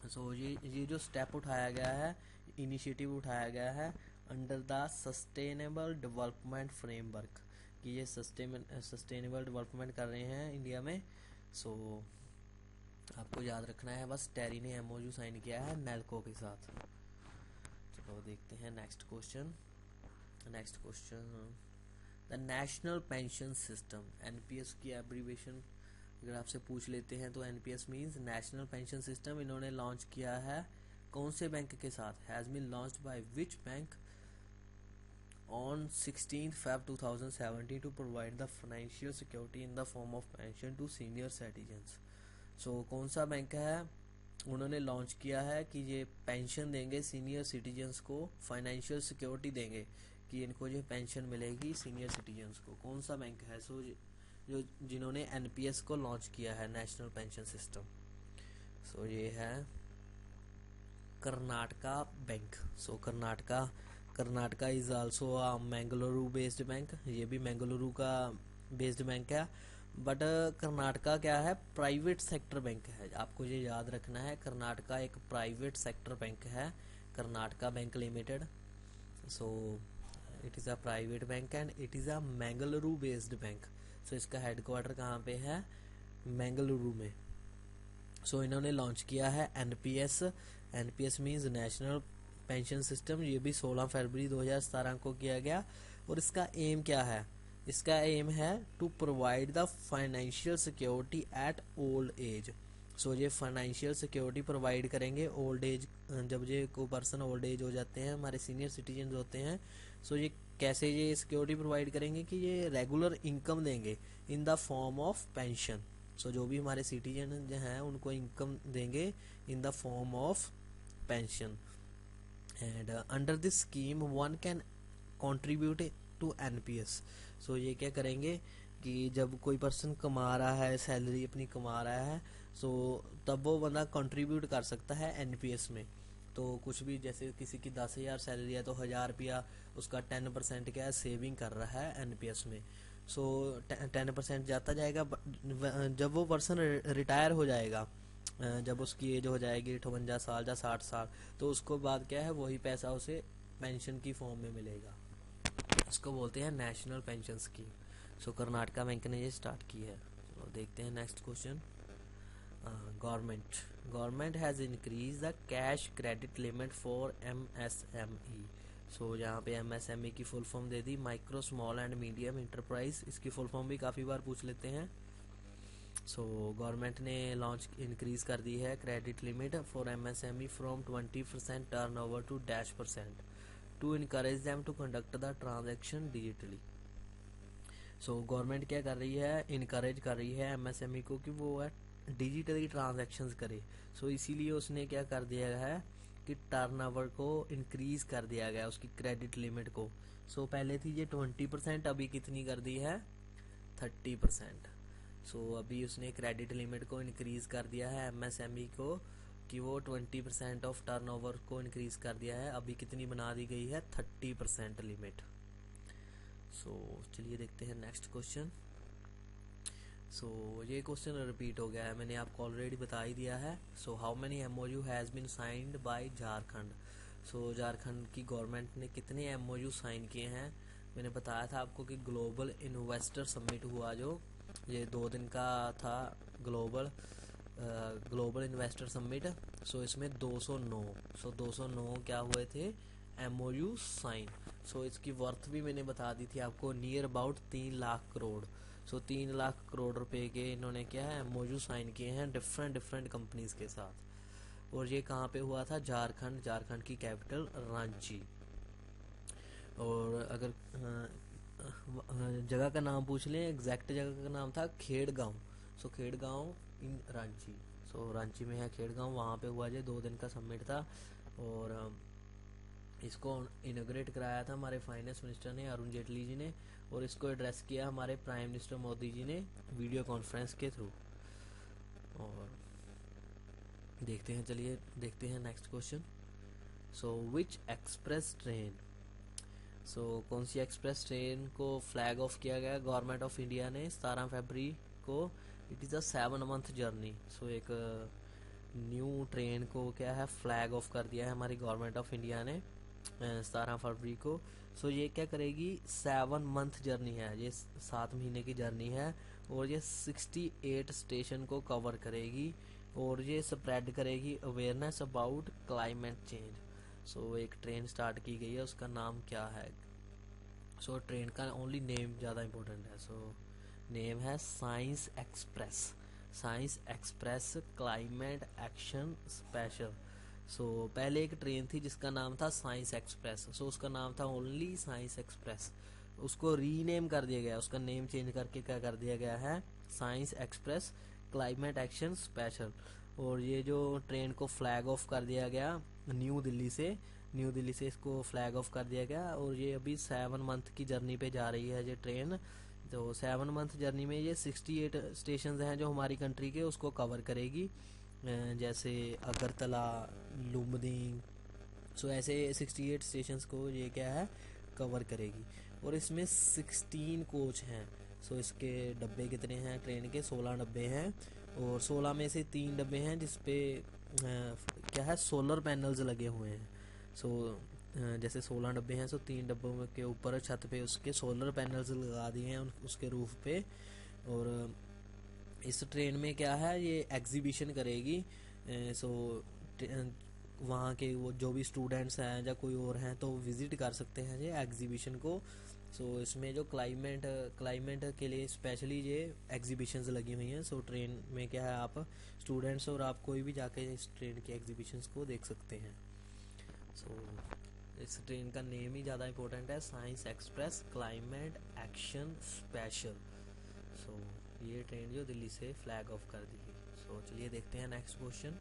सो ये जो स्टेप उठाया गया है, इनिशिएटिव उठाया गया है under the sustainable development framework, कि ये सस्टेनेबल डेवलपमेंट कर रहे हैं इंडिया में। सो आपको याद रखना है बस, टैरी ने एमओयू साइन किया है नेल्को के साथ। चलो देखते हैं next question. The national pension system, NPS की एब्रीवेशन अगर आपसे पूछ लेते हैं तो NPS means national pension system. इन्होंने लॉन्च किया है कौन से बैंक के साथ, has been launched by which bank on 16 Feb 2017 to provide the financial security in the form of pension to senior citizens. So कौन सा बैंक है, उन्होंने लॉन्च किया है कि ये पेंशन देंगे सीनियर सिटीजन्स को, फाइनेंशियल सिक्योरिटी देंगे कि इनको ये पेंशन मिलेगी सीनियर सिटीजन्स को। कौन सा बैंक है, सो जो जिन्होंने एनपीएस को लॉन्च किया है, नेशनल पेंशन सिस्टम। सो ये है Karnataka bank. So Karnataka is also a Mangaluru based bank. ये भी मैंगलुरु का बेस्ड बैंक है, बट कर्नाटका क्या है, प्राइवेट सेक्टर बैंक है। आपको ये याद रखना है, कर्नाटका एक प्राइवेट सेक्टर बैंक है, Karnataka bank limited. So it is a private bank and it is a Mangaluru based bank. So इसका हेडक्वार्टर कहाँ पे है, मैंगलुरु में। सो इन्होंने लॉन्च किया है NPS means national pension system. ये भी 16 फरवरी 2017 को किया गया। और इसका एम क्या है, इसका एम है to provide the financial security at old age. So ये फाइनेंशियल सिक्योरिटी प्रोवाइड करेंगे ओल्ड एज, जब ये कोई पर्सन ओल्ड एज हो जाते हैं, हमारे सीनियर सिटीजन होते हैं। सो ये कैसे ये सिक्योरिटी प्रोवाइड करेंगे कि ये रेगुलर इनकम देंगे in the form of pension. So जो भी हमारे सिटीजन जो हैं उनको इनकम देंगे in the form of pension. And under this scheme one can contribute to NPS. So ये क्या करेंगे कि जब कोई पर्सन कमा रहा है, सैलरी अपनी कमा रहा है, सो तब वो बंदा कंट्रीब्यूट कर सकता है एनपीएस में। तो कुछ भी, जैसे किसी की 10,000 सैलरी है तो 1,000 रुपया उसका 10% क्या है, सेविंग कर रहा है एनपीएस में। सो 10% जाता जाएगा। जब वो पर्सन रिटायर हो जाएगा, जब उसकी एज हो जाएगी 58 साल या 60 साल, तो उसको बाद क्या है, वही पैसा उसे पेंशन की फॉर्म में मिलेगा। इसको बोलते हैं national pension scheme. So Karnataka Bank ने ये स्टार्ट की है। तो देखते हैं next question. Government has increase the cash credit limit for MSME। So यहाँ पे MSME की फुल फॉर्म दे दी, micro small and medium enterprise. इसकी फुल फॉर्म भी काफ़ी बार पूछ लेते हैं। सो गवर्नमेंट ने लॉन्च इंक्रीज कर दी है credit limit for MSME from 20% turnover to %, to encourage them to conduct the transaction digitally. So government क्या कर रही है, इनकरेज कर रही है MSME को कि वो डिजिटली ट्रांजैक्शंस करे। सो इसीलिए उसने क्या कर दिया है कि टर्नओवर को इंक्रीज कर दिया गया, उसकी क्रेडिट लिमिट को। सो पहले थी ये 20%, अभी कितनी कर दी है, 30%। सो अभी उसने क्रेडिट लिमिट को इंक्रीज कर दिया है MSME को कि वो 20% ऑफ टर्नओवर को इंक्रीज कर दिया है। अभी कितनी बना दी गई है, 30% लिमिट। सो चलिए देखते हैं नेक्स्ट क्वेश्चन। सो ये क्वेश्चन रिपीट हो गया है, मैंने आपको ऑलरेडी बता ही दिया है। So how many MOU has been signed by Jharkhand. So Jharkhand की गवर्नमेंट ने कितने MOU साइन किए हैं। मैंने बताया था आपको कि ग्लोबल इन्वेस्टर समिट हुआ, जो ये 2 दिन का था, ग्लोबल इन्वेस्टर समिट। सो इसमें 209 क्या हुए थे, MOU साइन। सो इसकी वर्थ भी मैंने बता दी थी आपको, नियर अबाउट 3 लाख करोड़। सो 3 लाख करोड़ रुपए के इन्होंने क्या है, MOU साइन किए हैं डिफरेंट कंपनीज के साथ। और ये कहाँ पे हुआ था, झारखंड की कैपिटल रांची। और अगर जगह का नाम पूछ लें, एग्जैक्ट जगह का नाम था खेड़गांव। सो खेड़गांव इन रांची। सो रांची में है खेड़गांव, वहाँ पे हुआ, जो 2 दिन का समिट था। और इसको इनोग्रेट कराया था हमारे फाइनेंस मिनिस्टर ने, अरुण जेटली जी ने। और इसको एड्रेस किया हमारे प्राइम मिनिस्टर मोदी जी ने वीडियो कॉन्फ्रेंस के थ्रू। और चलिए देखते हैं next question. So which express train, कौन सी एक्सप्रेस ट्रेन को फ्लैग ऑफ किया गया गवर्नमेंट ऑफ इंडिया ने 17 फरवरी को। It is a 7 month journey. So एक न्यू ट्रेन को क्या है, फ्लैग ऑफ कर दिया है हमारी गवर्नमेंट ऑफ इंडिया ने 17 फरवरी को। सो ये क्या करेगी, 7 मंथ जर्नी है, ये 7 महीने की जर्नी है। और ये 68 स्टेशन को कवर करेगी। और ये स्प्रेड करेगी अवेयरनेस अबाउट क्लाइमेट चेंज। सो एक ट्रेन स्टार्ट की गई है, उसका नाम क्या है। सो ट्रेन का ओनली नेम ज़्यादा इम्पोर्टेंट है। सो नेम है science express climate action special. So पहले एक ट्रेन थी जिसका नाम था साइंस एक्सप्रेस। सो उसका नाम था ओनली साइंस एक्सप्रेस। उसको रीनेम कर दिया गया, उसका नेम चेंज करके क्या कर दिया गया है, science express climate action special. और ये जो ट्रेन को फ्लैग ऑफ कर दिया गया न्यू दिल्ली से इसको फ्लैग ऑफ कर दिया गया। और ये अभी 7 मंथ की जर्नी पे जा रही है ये ट्रेन। तो 7 मंथ जर्नी में ये 68 स्टेशन हैं जो हमारी कंट्री के, उसको कवर करेगी। जैसे अगरतला, लुम्बिनी। सो ऐसे 68 स्टेशंस को ये क्या है, कवर करेगी। और इसमें 16 कोच हैं। सो इसके डब्बे कितने हैं ट्रेन के, 16 डब्बे हैं। और 16 में से 3 डब्बे हैं जिसपे क्या है, सोलर पैनल्स लगे हुए हैं। सो जैसे 16 डब्बे हैं, सो 3 डब्बों के ऊपर छत पे उसके सोलर पैनल्स लगा दिए हैं उसके रूफ पे। और इस ट्रेन में क्या है, ये एग्जीबिशन करेगी। सो वहाँ के वो जो भी स्टूडेंट्स हैं या कोई और हैं तो विजिट कर सकते हैं ये एग्जीबिशन को। सो इसमें जो क्लाइमेट के लिए स्पेशली ये एग्जीबिशंस लगी हुई हैं। सो ट्रेन में क्या है, आप स्टूडेंट्स और आप कोई भी जाके इस ट्रेन की एग्जीबिशंस को देख सकते हैं। सो इस ट्रेन का नेम ही ज़्यादा इंपॉर्टेंट है, science express climate action special. So ये ट्रेन जो दिल्ली से फ्लैग ऑफ कर दी गई। सो चलिए देखते हैं next question.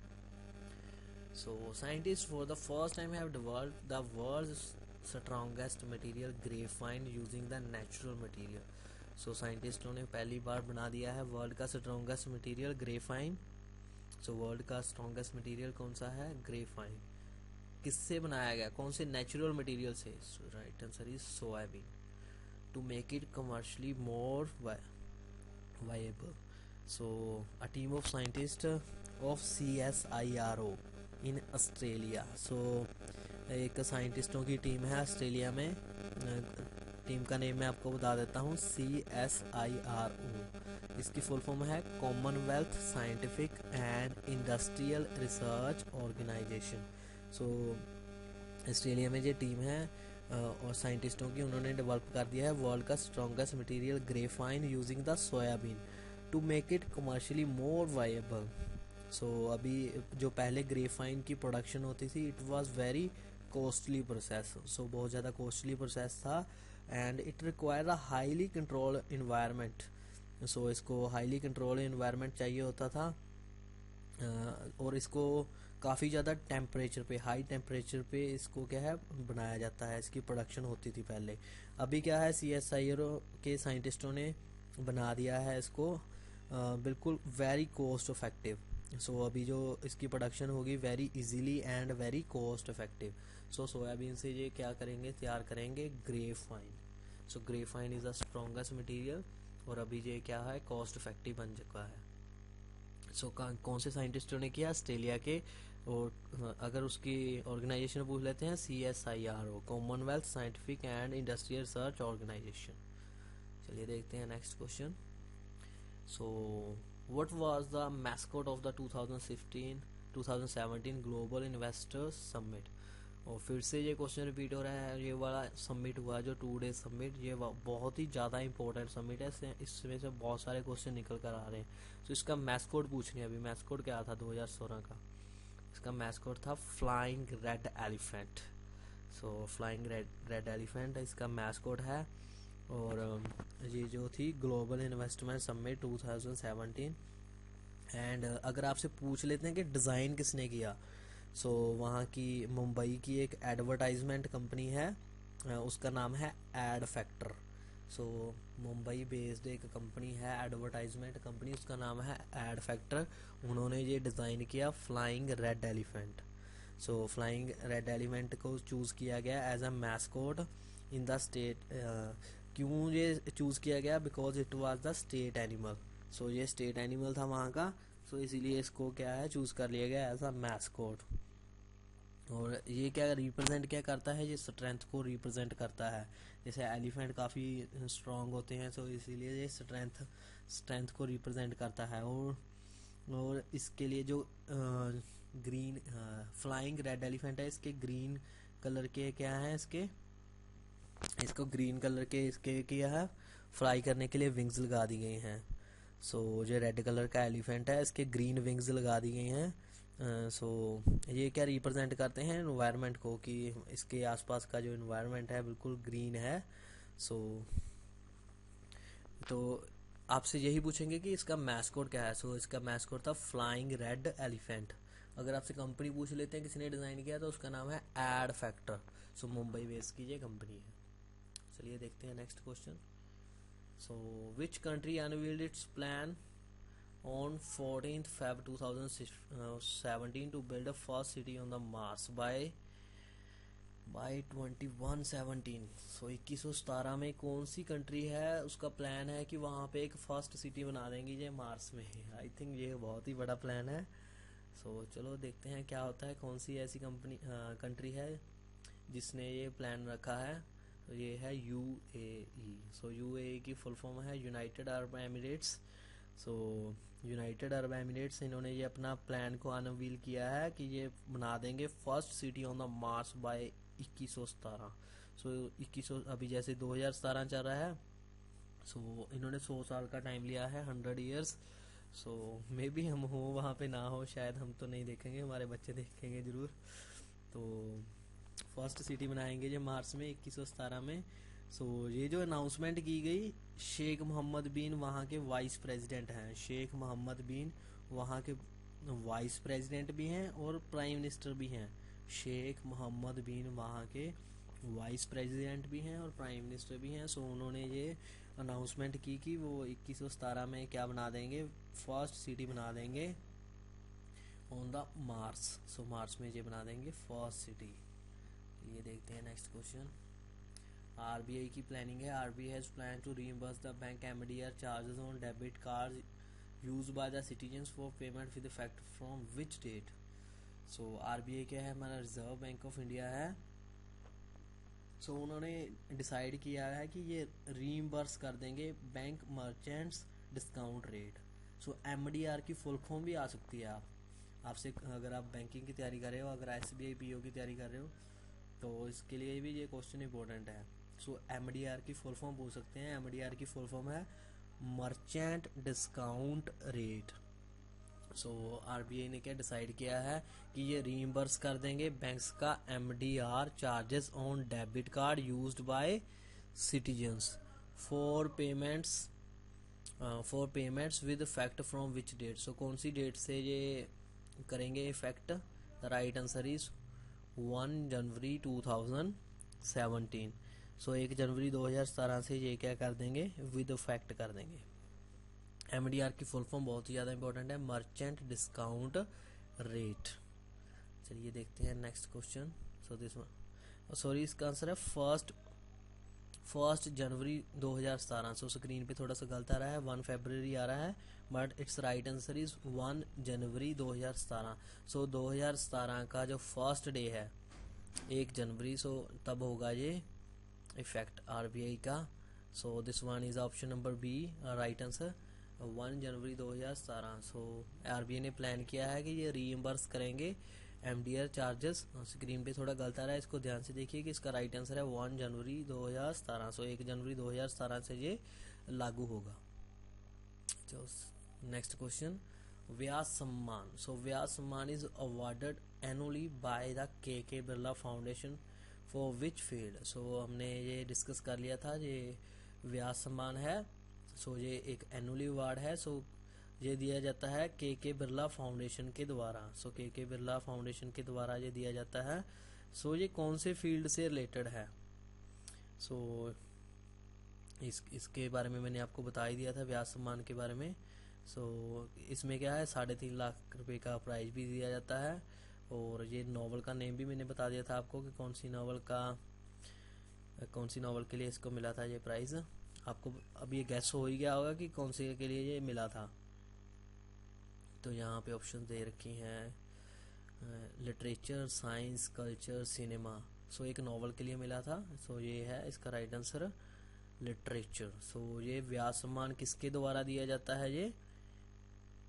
So scientist for the first time have developed the world's strongest material graphene using the natural material. So साइंटिस्टों ने पहली बार बना दिया है वर्ल्ड का strongest material graphene. So world का स्ट्रॉन्गेस्ट मटेरियल कौन सा है, ग्रेफाइन। किससे बनाया गया, कौन से नेचुरल मटेरियल से। So right answer is soybean, to make it commercially more viable. So a team of scientists of CSIRO in Australia. So एक साइंटिस्टों की टीम है ऑस्ट्रेलिया में, टीम का नेम मैं आपको बता देता हूँ, CSIRO। इसकी फुल फॉर्म है Commonwealth Scientific and Industrial Research Organisation. So Australia में जो टीम है और साइंटिस्टों की, उन्होंने डेवलप कर दिया है वर्ल्ड का strongest material graphene using the soybean to make it commercially more viable. So अभी जो पहले ग्रेफाइन की प्रोडक्शन होती थी, it was very costly process. So बहुत ज़्यादा कॉस्टली प्रोसेस था and it require a highly control environment. So इसको हाईली कंट्रोल इन्वायरमेंट चाहिए होता था और इसको काफ़ी ज़्यादा टेम्परेचर पे, हाई टेम्परेचर पे इसको क्या है बनाया जाता है, इसकी प्रोडक्शन होती थी पहले। अभी क्या है, CSIRO के साइंटिस्टों ने बना दिया है इसको बिल्कुल वेरी कॉस्ट इफेक्टिव। सो अभी जो इसकी प्रोडक्शन होगी very easily and very cost effective. So soybean से ये क्या करेंगे, तैयार करेंगे graphene. So graphene is the strongest material और अभी ये क्या है, कॉस्ट इफेक्टिव बन चुका है। सो कौन से साइंटिस्टों ने किया, ऑस्ट्रेलिया के। और अगर उसकी ऑर्गेनाइजेशन पूछ लेते हैं, CSIRO, Commonwealth Scientific and Industrial Research Organisation. चलिए देखते हैं next question. So what was the mascot of the 2017 global investors summit. और फिर से ये क्वेश्चन रिपीट हो रहा है। ये वाला समिट हुआ जो 2 डे समिट, ये बहुत ही ज़्यादा इंपॉर्टेंट समिट है, इसमें से बहुत सारे क्वेश्चन निकल कर आ रहे हैं। तो इसका मैस्कॉट पूछनी है। अभी मैस्कॉट क्या था 2016 का, इसका मैस्कॉट था flying red elephant. So flying red elephant इसका मैस्कॉट है। और ये जो थी ग्लोबल इन्वेस्टमेंट समिट 2017। एंड अगर आपसे पूछ लेते हैं कि डिज़ाइन किसने किया, सो वहाँ की मुंबई की एक एडवर्टाइजमेंट कंपनी है, उसका नाम है ad factor. So Mumbai based एक कंपनी है, एडवर्टाइजमेंट कंपनी, उसका नाम है एड फैक्टर। उन्होंने ये डिज़ाइन किया flying red elephant. So flying red elephant को चूज़ किया गया as a mascot in the state. क्यों ये चूज़ किया गया, because it was the state animal. So ये स्टेट एनिमल था वहाँ का, सो इसीलिए इसको क्या है चूज़ कर लिया गया एज अ मैस्कॉट। और ये क्या रिप्रेजेंट क्या करता है, ये स्ट्रेंथ को रिप्रेजेंट करता है। जैसे एलिफेंट काफ़ी स्ट्रांग होते हैं, तो इसीलिए ये स्ट्रेंथ को रिप्रेजेंट करता है। और इसके लिए जो ग्रीन फ्लाइंग रेड एलिफेंट है, इसके ग्रीन कलर के क्या है, इसको ग्रीन कलर के इसके किया है, फ्लाई करने के लिए विंग्स लगा दी गई हैं। सो जो रेड कलर का एलिफेंट है, इसके ग्रीन विंग्स लगा दी गई हैं। सो ये क्या रिप्रेजेंट करते हैं, एनवायरनमेंट को, कि इसके आसपास का जो एनवायरनमेंट है बिल्कुल ग्रीन है। सो तो आपसे यही पूछेंगे कि इसका मैस्कॉट क्या है। सो इसका मैस्कॉट था फ्लाइंग रेड एलिफेंट। अगर आपसे कंपनी पूछ लेते हैं किसने डिज़ाइन किया, तो उसका नाम है ad factor. So Mumbai base की ये कंपनी है। चलिए देखते हैं next question. So which country unveiled it's plan on 14th Feb 2017 to build a first city on the Mars by 2117। सो 2117 में कौन सी कंट्री है, उसका प्लान है कि वहाँ पे एक फर्स्ट सिटी बना देंगी ये मार्स में। आई थिंक ये बहुत ही बड़ा प्लान है। सो चलो देखते हैं क्या होता है, कौन सी ऐसी कंट्री है जिसने ये प्लान रखा है। तो ये है UAE। सो UAE की फुल फॉर्म है यूनाइटेड अरब एमिरेट्स। सो यूनाइटेड अरब एमिरेट्स, इन्होंने ये अपना प्लान को अनवील किया है कि ये बना देंगे first city on the Mars bye 2117। सो 2100 अभी जैसे 2017 चल रहा है, सो इन्होंने 100 साल का टाइम लिया है, 100 ईयर्स। सो मे बी हम हो वहाँ पे ना हो, शायद हम तो नहीं देखेंगे, हमारे बच्चे देखेंगे ज़रूर। तो फर्स्ट सिटी बनाएंगे जो मार्स में 2117 में। सो ये जो अनाउंसमेंट की गई, शेख मोहम्मद बिन वहाँ के वाइस प्रेसिडेंट हैं। शेख मोहम्मद बिन वहाँ के वाइस प्रेसिडेंट भी हैं और प्राइम मिनिस्टर भी हैं। शेख मोहम्मद बिन वहाँ के वाइस प्रेसिडेंट भी हैं और प्राइम मिनिस्टर भी हैं। सो उन्होंने ये अनाउंसमेंट की कि वो 2117 में क्या बना देंगे, फर्स्ट सिटी बना देंगे on the Mars. So Mars में ये बना देंगे फर्स्ट सिटी। ये देखते हैं नेक्स्ट क्वेश्चन। RBI की प्लानिंग है। RBI has plan to reimburse the bank MDR charges on debit card use by the citizens for payment with effect from which date. So RBI क्या है, हमारा रिजर्व बैंक ऑफ इंडिया है। सो उन्होंने डिसाइड किया है कि ये रीइंबर्स कर देंगे बैंक मर्चेंट्स डिस्काउंट रेट। सो एमडीआर की फुल फॉर्म भी आ सकती है आपसे अगर आप बैंकिंग की तैयारी कर रहे हो, अगर एसबीआई पीओ की तैयारी कर रहे हो तो इसके लिए भी ये क्वेश्चन इंपॉर्टेंट है। सो एमडीआर की फुल फॉर्म पूछ सकते हैं। एमडीआर की फुल फॉर्म है मर्चेंट डिस्काउंट रेट। सो आरबीआई ने क्या डिसाइड किया है कि ये रीइंबर्स कर देंगे बैंक्स का MDR charges on debit card used by citizens for payments with effect from which date. So कौन सी डेट से ये करेंगे effect? The right answer is 1 जनवरी 2017। सो 1 जनवरी 2017 से ये क्या कर देंगे? विद इफेक्ट कर देंगे। एमडीआर की फुल फॉर्म बहुत ही ज़्यादा इंपॉर्टेंट है, मर्चेंट डिस्काउंट रेट। चलिए देखते हैं next question. So this one sorry इसका आंसर है फर्स्ट जनवरी 2017। सो स्क्रीन पे थोड़ा सा गलत आ रहा है, 1 फरवरी आ रहा है, but it's right answer is 1 जनवरी 2017। सो 2017 का जो फर्स्ट डे है 1 जनवरी, सो तब होगा ये इफेक्ट आरबीआई का। So this one is option number B right answer, 1 जनवरी 2017। सो आरबीआई ने प्लान किया है कि ये रीइंबर्स करेंगे एमडीआर चार्जेस। स्क्रीन पे थोड़ा गलत आ रहा है, इसको ध्यान से देखिए कि इसका राइट आंसर है 1 जनवरी 2017। सो 1 जनवरी 2017 से ये लागू होगा। तो next question, Vyas Samman. So Vyas Samman is awarded annually by the K Birla foundation for which field. So हमने ये डिस्कस कर लिया था, ये व्यास सम्मान है। सो ये एक एनुअली अवार्ड है। सो ये दिया जाता है के बिरला फाउंडेशन के द्वारा। सो के बिरला फाउंडेशन के द्वारा ये दिया जाता है। सो ये कौन से फील्ड से रिलेटेड है? सो इसके बारे में मैंने आपको बता ही दिया था, व्यास सम्मान के बारे में। सो इसमें क्या है, 3.5 लाख रुपए का प्राइज भी दिया जाता है। और ये नॉवल का नेम भी मैंने बता दिया था आपको कि कौन सी नॉवल के लिए इसको मिला था ये प्राइज। आपको अब ये गैस हो ही गया होगा कि कौन से के लिए ये मिला था। तो यहाँ पे ऑप्शन दे रखी हैं, लिटरेचर, साइंस, कल्चर, सिनेमा। सो एक नॉवल के लिए मिला था। सो ये है इसका राइट आंसर लिटरेचर। सो ये व्यास सम्मान किसके द्वारा दिया जाता है? ये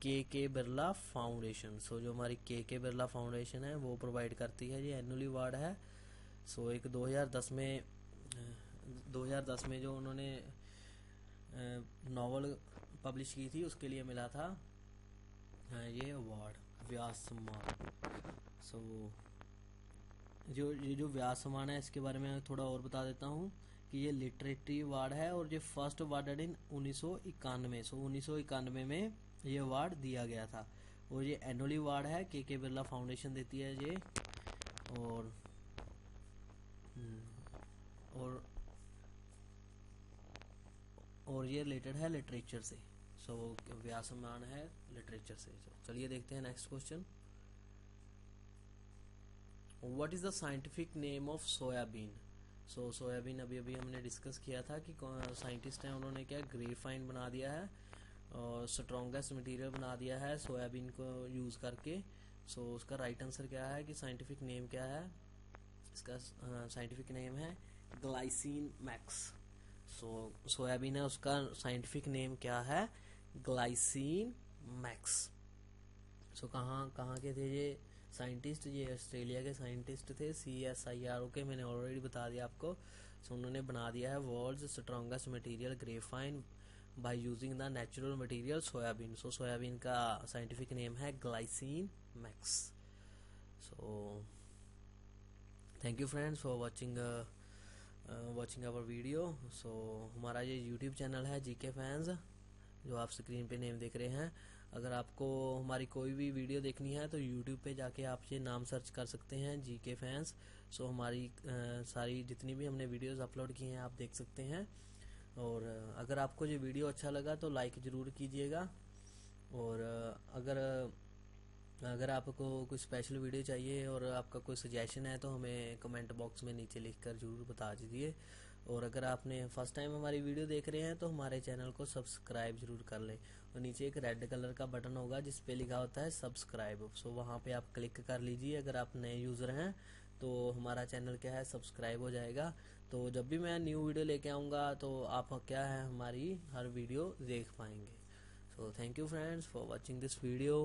के बिरला फाउंडेशन। सो जो हमारी के बिरला फाउंडेशन है वो प्रोवाइड करती है, ये एनुअली अवार्ड है। सो एक 2010 में जो उन्होंने नॉवल पब्लिश की थी उसके लिए मिला था ये अवार्ड, व्यास सम्मान। सो ये जो व्यास सम्मान है इसके बारे में थोड़ा और बता देता हूँ कि ये लिटरेरी अवार्ड है और ये फर्स्ट अवार्डेड इन 1991। सो 1991 में ये अवार्ड दिया गया था। और ये एनुअली अवार्ड है, के बिरला फाउंडेशन देती है ये। और ये रिलेटेड है लिटरेचर से। सो व्यास सम्मान है लिटरेचर से। चलिए देखते हैं next question, what is the scientific name of soybean. So soybean अभी हमने डिस्कस किया था कि साइंटिस्ट हैं उन्होंने क्या ग्रेफाइन बना दिया है और स्ट्रॉन्गेस्ट मटेरियल बना दिया है सोयाबीन को यूज करके। सो उसका राइट आंसर क्या है कि साइंटिफिक नेम क्या है? इसका साइंटिफिक नेम है ग्लाइसिन मैक्स। सो सोयाबीन है, उसका साइंटिफिक नेम क्या है? Glycine max. सो कहाँ के थे ये साइंटिस्ट? ये ऑस्ट्रेलिया के साइंटिस्ट थे, CSIRO के। मैंने ऑलरेडी बता दिया आपको। सो उन्होंने बना दिया है world's strongest material graphene by using the natural material soybean. So soybean का साइंटिफिक नेम है glycine max. So thank you friends for watching our video. So हमारा ये यूट्यूब चैनल है जीके फैंस, जो आप स्क्रीन पे नेम देख रहे हैं। अगर आपको हमारी कोई भी वीडियो देखनी है तो यूट्यूब पे जाके आप ये नाम सर्च कर सकते हैं, जीके फैंस। सो हमारी सारी जितनी भी हमने वीडियोस अपलोड की हैं आप देख सकते हैं। और अगर आपको ये वीडियो अच्छा लगा तो लाइक ज़रूर कीजिएगा। और अगर आपको कोई स्पेशल वीडियो चाहिए और आपका कोई सजेशन है तो हमें कमेंट बॉक्स में नीचे लिखकर ज़रूर बता दीजिए। और अगर आपने फर्स्ट टाइम हमारी वीडियो देख रहे हैं तो हमारे चैनल को सब्सक्राइब जरूर कर लें। और नीचे एक रेड कलर का बटन होगा जिस पे लिखा होता है सब्सक्राइब। सो वहाँ पे आप क्लिक कर लीजिए। अगर आप नए यूज़र हैं तो हमारा चैनल क्या है, सब्सक्राइब हो जाएगा। तो जब भी मैं न्यू वीडियो लेके आऊँगा तो आप क्या है हमारी हर वीडियो देख पाएंगे। सो thank you friends for watching this video.